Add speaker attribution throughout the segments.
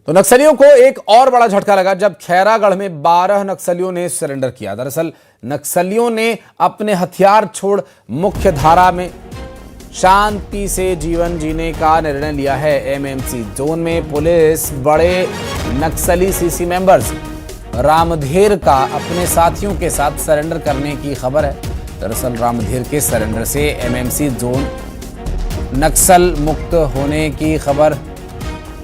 Speaker 1: तो नक्सलियों को एक और बड़ा झटका लगा जब खैरागढ़ में 12 नक्सलियों ने सरेंडर किया। दरअसल नक्सलियों ने अपने हथियार छोड़ मुख्य धारा में शांति से जीवन जीने का निर्णय लिया है। एमएमसी जोन में पुलिस बड़े नक्सली सीसी मेंबर्स रामधेर का अपने साथियों के साथ सरेंडर करने की खबर है। दरअसल रामधेर के सरेंडर से एमएमसी जोन नक्सल मुक्त होने की खबर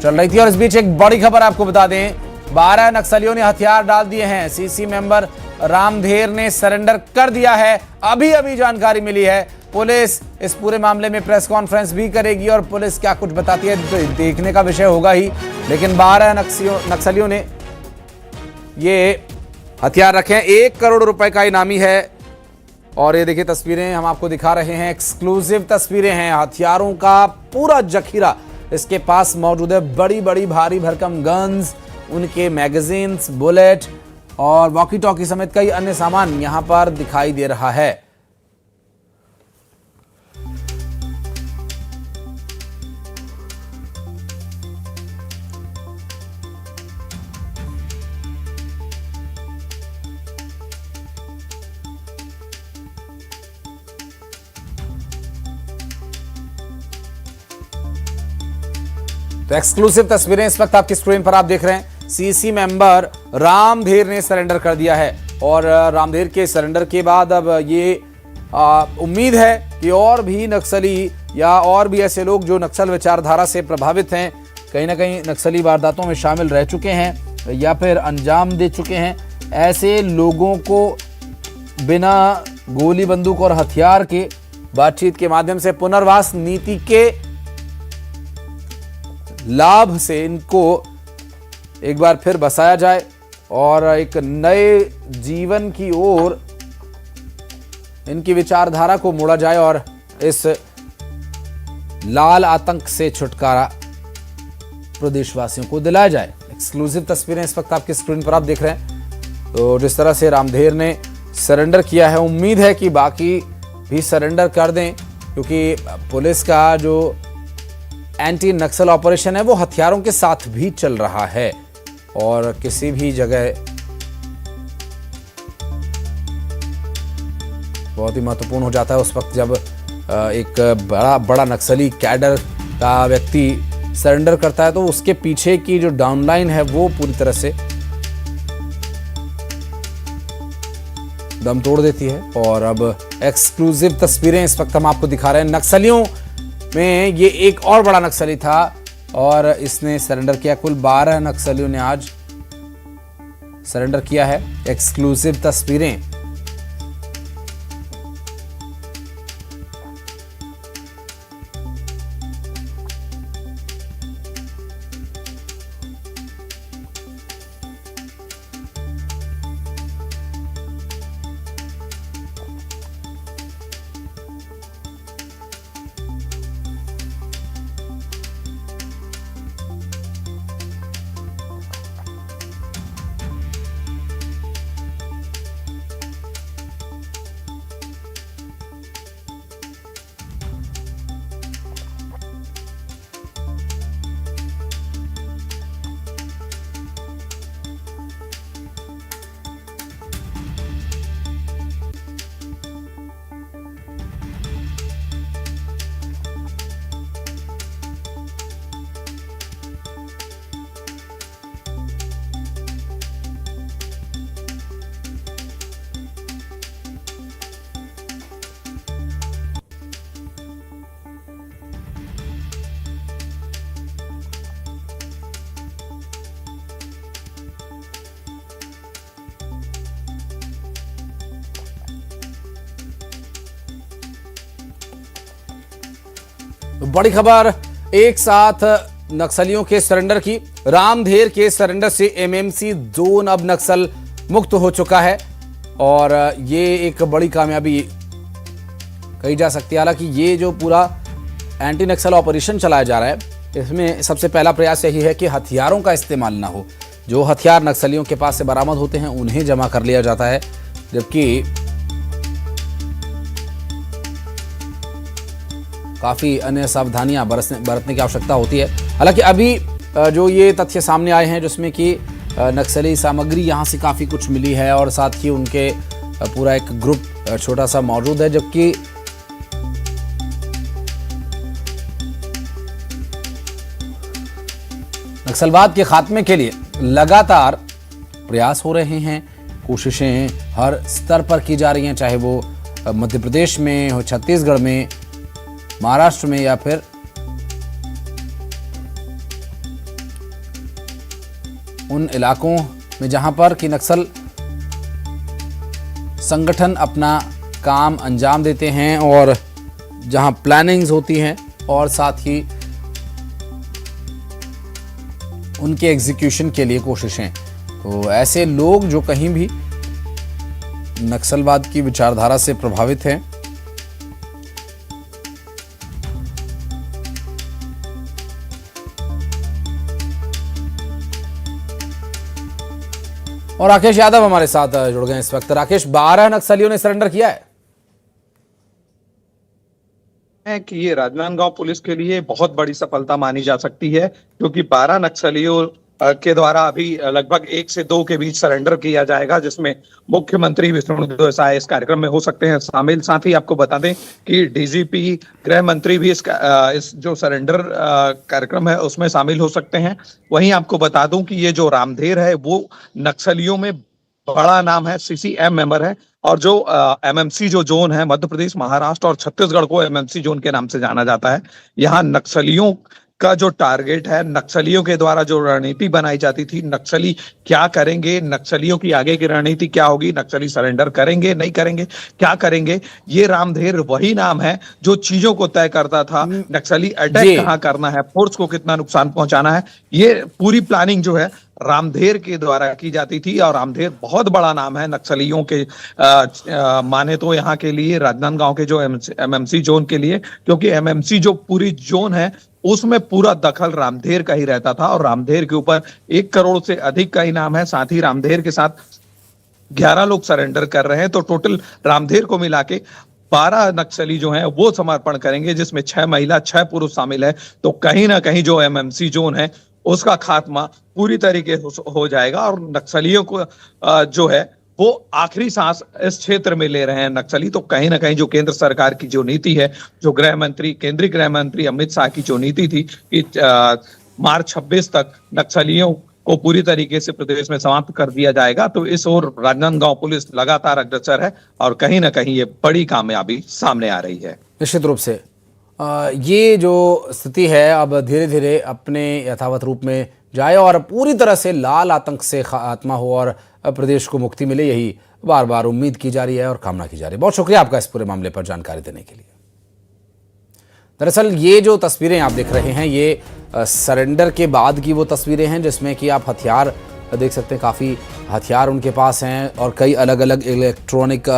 Speaker 1: चल रही थी और इस बीच एक बड़ी खबर आपको बता दें, 12 नक्सलियों ने हथियार डाल दिए हैं। सीसी मेंबर रामधेर ने सरेंडर कर दिया है। अभी जानकारी मिली है। पुलिस इस पूरे मामले में प्रेस कॉन्फ्रेंस भी करेगी और पुलिस क्या कुछ बताती है तो देखने का विषय होगा ही। लेकिन 12 नक्सलियों ने ये हथियार रखे हैं। 1 करोड़ रुपए का इनामी है और ये देखिए तस्वीरें हम आपको दिखा रहे हैं, एक्सक्लूसिव तस्वीरें हैं। हथियारों का पूरा जखीरा इसके पास मौजूद है। बड़ी भारी भरकम गन्स, उनके मैगजीन्स, बुलेट और वॉकी टॉकी समेत कई अन्य सामान यहां पर दिखाई दे रहा है। तो एक्सक्लूसिव तस्वीरें इस वक्त आपकी स्क्रीन पर आप देख रहे हैं। सीसी मेंबर रामधेर ने सरेंडर कर दिया है और रामधेर के सरेंडर के बाद अब ये उम्मीद है कि और भी नक्सली या और भी ऐसे लोग जो नक्सल विचारधारा से प्रभावित हैं, कहीं ना कहीं नक्सली वारदातों में शामिल रह चुके हैं या फिर अंजाम दे चुके हैं, ऐसे लोगों को बिना गोली बंदूक और हथियार के बातचीत के माध्यम से पुनर्वास नीति के लाभ से इनको एक बार फिर बसाया जाए और एक नए जीवन की ओर इनकी विचारधारा को मोड़ा जाए और इस लाल आतंक से छुटकारा प्रदेशवासियों को दिलाया जाए। एक्सक्लूसिव तस्वीरें इस वक्त आपकी स्क्रीन पर आप देख रहे हैं। तो जिस तरह से रामधेर ने सरेंडर किया है, उम्मीद है कि बाकी भी सरेंडर कर दें, क्योंकि पुलिस का जो एंटी नक्सल ऑपरेशन है वो हथियारों के साथ भी चल रहा है और किसी भी जगह बहुत ही महत्वपूर्ण हो जाता है उस वक्त जब एक बड़ा नक्सली कैडर का व्यक्ति सरेंडर करता है, तो उसके पीछे की जो डाउनलाइन है वो पूरी तरह से दम तोड़ देती है। और अब एक्सक्लूसिव तस्वीरें इस वक्त हम आपको दिखा रहे हैं। नक्सलियों में ये एक और बड़ा नक्सली था और इसने सरेंडर किया। कुल 12 नक्सलियों ने आज सरेंडर किया है। एक्सक्लूसिव तस्वीरें। बड़ी खबर, एक साथ नक्सलियों के सरेंडर की। रामधेर के सरेंडर से एमएमसी जोन अब नक्सल मुक्त हो चुका है और ये एक बड़ी कामयाबी कही जा सकती है। हालांकि ये जो पूरा एंटी नक्सल ऑपरेशन चलाया जा रहा है, इसमें सबसे पहला प्रयास यही है कि हथियारों का इस्तेमाल ना हो। जो हथियार नक्सलियों के पास से बरामद होते हैं उन्हें जमा कर लिया जाता है, जबकि काफ़ी अन्य सावधानियां बरतने की आवश्यकता होती है। हालांकि अभी जो ये तथ्य सामने आए हैं जिसमें कि नक्सली सामग्री यहाँ से काफ़ी कुछ मिली है और साथ ही उनके पूरा एक ग्रुप छोटा सा मौजूद है, जबकि नक्सलवाद के खात्मे के लिए लगातार प्रयास हो रहे हैं, कोशिशें हर स्तर पर की जा रही हैं, चाहे वो मध्य प्रदेश में हो, छत्तीसगढ़ में, महाराष्ट्र में या फिर उन इलाकों में जहां पर कि नक्सल संगठन अपना काम अंजाम देते हैं और जहां प्लानिंग्स होती हैं और साथ ही उनके एग्जीक्यूशन के लिए कोशिशें। तो ऐसे लोग जो कहीं भी नक्सलवाद की विचारधारा से प्रभावित हैं, और राकेश यादव हमारे साथ जुड़ गए इस वक्त। राकेश, 12 नक्सलियों ने सरेंडर किया है
Speaker 2: कि ये राजनांदगांव पुलिस के लिए बहुत बड़ी सफलता मानी जा सकती है, क्योंकि 12 नक्सलियों के द्वारा अभी लगभग 1 से 2 के बीच सरेंडर किया जाएगा, जिसमें मुख्यमंत्री विष्णुदेव साय इस कार्यक्रम में हो सकते हैं शामिल। साथ ही आपको बता दें कि डीजीपी, गृह मंत्री भी इस जो सरेंडर कार्यक्रम है उसमें शामिल हो सकते हैं। वहीं आपको बता दूं कि ये जो रामधेर है वो नक्सलियों में बड़ा नाम है, सीसीएम मेंबर है, और जो एमएमसी जो जोन है, मध्य प्रदेश, महाराष्ट्र और छत्तीसगढ़ को एमएमसी जोन के नाम से जाना जाता है। यहाँ नक्सलियों का जो टारगेट है, नक्सलियों के द्वारा जो रणनीति बनाई जाती थी, नक्सली क्या करेंगे, नक्सलियों की आगे की रणनीति क्या होगी, नक्सली सरेंडर करेंगे नहीं करेंगे, क्या करेंगे, ये रामधेर वही नाम है जो चीजों को तय करता था। नक्सली अटैक कहाँ करना है, फोर्स को कितना नुकसान पहुंचाना है, ये पूरी प्लानिंग जो है रामधेर के द्वारा की जाती थी। और रामधेर बहुत बड़ा नाम है नक्सलियों के माने तो यहाँ के लिए, राजनांदगांव के जो एमएमसी जोन के लिए, क्योंकि एमएमसी जो पूरी जोन है उसमें पूरा दखल रामधेर का ही रहता था और रामधेर के ऊपर 1 करोड़ से अधिक का इनाम है। साथ ही रामधेर के साथ 11 लोग सरेंडर कर रहे हैं, तो टोटल रामधेर को मिला के 12 नक्सली जो हैं वो समर्पण करेंगे, जिसमें 6 महिला 6 पुरुष शामिल है। तो कहीं ना कहीं जो एमएमसी जोन है उसका खात्मा पूरी तरीके हो जाएगा और नक्सलियों को जो है वो आखिरी सांस इस क्षेत्र में ले रहे हैं नक्सली। तो कहीं ना कहीं जो केंद्र सरकार की जो नीति है, जो केंद्रीय गृह मंत्री अमित शाह की जो नीति थी कि मार्च 26 तक नक्सलियों को पूरी तरीके से प्रदेश में समाप्त कर दिया जाएगा, तो इस ओर राजनांदगांव पुलिस लगातार अग्रसर है और कहीं ना कहीं ये बड़ी कामयाबी सामने आ रही है।
Speaker 1: निश्चित रूप से ये जो स्थिति है अब धीरे धीरे अपने यथावत रूप में जाए और पूरी तरह से लाल आतंक से खात्मा हो और प्रदेश को मुक्ति मिले, यही बार बार उम्मीद की जा रही है और कामना की जा रही है। बहुत शुक्रिया आपका इस पूरे मामले पर जानकारी देने के लिए। दरअसल ये जो तस्वीरें आप देख रहे हैं ये सरेंडर के बाद की वो तस्वीरें हैं जिसमें कि आप हथियार देख सकते हैं, काफ़ी हथियार उनके पास हैं और कई अलग अलग इलेक्ट्रॉनिक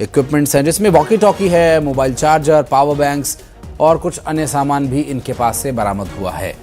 Speaker 1: इक्विपमेंट्स हैं, जिसमें वॉकी टॉकी है, मोबाइल चार्जर, पावर बैंक्स और कुछ अन्य सामान भी इनके पास से बरामद हुआ है।